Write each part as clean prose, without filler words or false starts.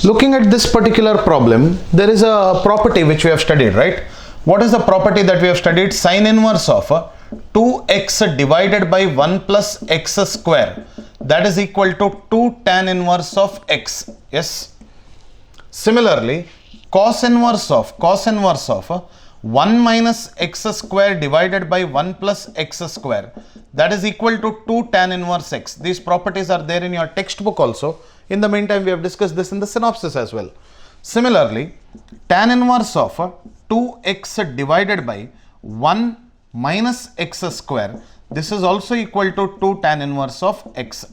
Looking at this particular problem, there is a property which we have studied, right? What is the property that we have studied? Sin inverse of 2x divided by 1 plus x square, that is equal to 2 tan inverse of x. Yes. Similarly, cos inverse of 1 minus x square divided by 1 plus x square, that is equal to 2 tan inverse x. These properties are there in your textbook also. In the meantime, we have discussed this in the synopsis as well. Similarly, tan inverse of 2x divided by 1 minus x square, this is also equal to 2 tan inverse of x.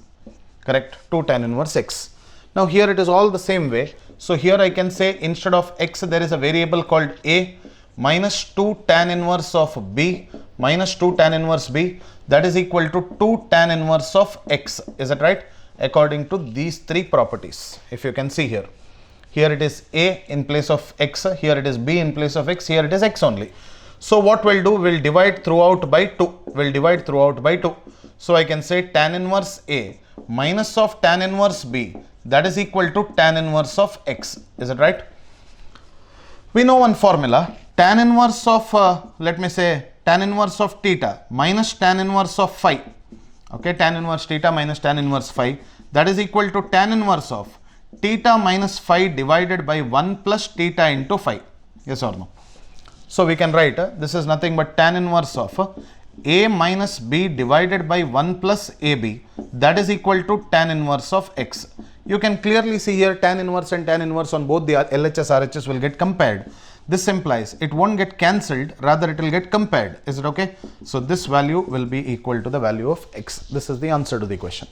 Correct? 2 tan inverse x. Now here it is all the same way. So here I can say instead of x there is a variable called a minus 2 tan inverse of b minus 2 tan inverse b, that is equal to 2 tan inverse of x. Is it right? According to these three properties. If you can see here. Here it is a in place of x, here it is b in place of x, here it is x only. So what we'll do, we'll divide throughout by 2. So I can say tan inverse a minus of tan inverse b, that is equal to tan inverse of x. Is it right? We know one formula, tan inverse of let me say tan inverse of theta minus tan inverse of phi. Okay, tan inverse theta minus tan inverse phi, that is equal to tan inverse of theta minus phi divided by 1 plus theta into phi. Yes or no? So we can write this is nothing but tan inverse of a minus b divided by 1 plus ab, that is equal to tan inverse of x. You can clearly see here tan inverse and tan inverse on both the LHS RHS will get compared. This implies it won't get cancelled, rather it will get compared. Is it okay? So this value will be equal to the value of x. This is the answer to the question.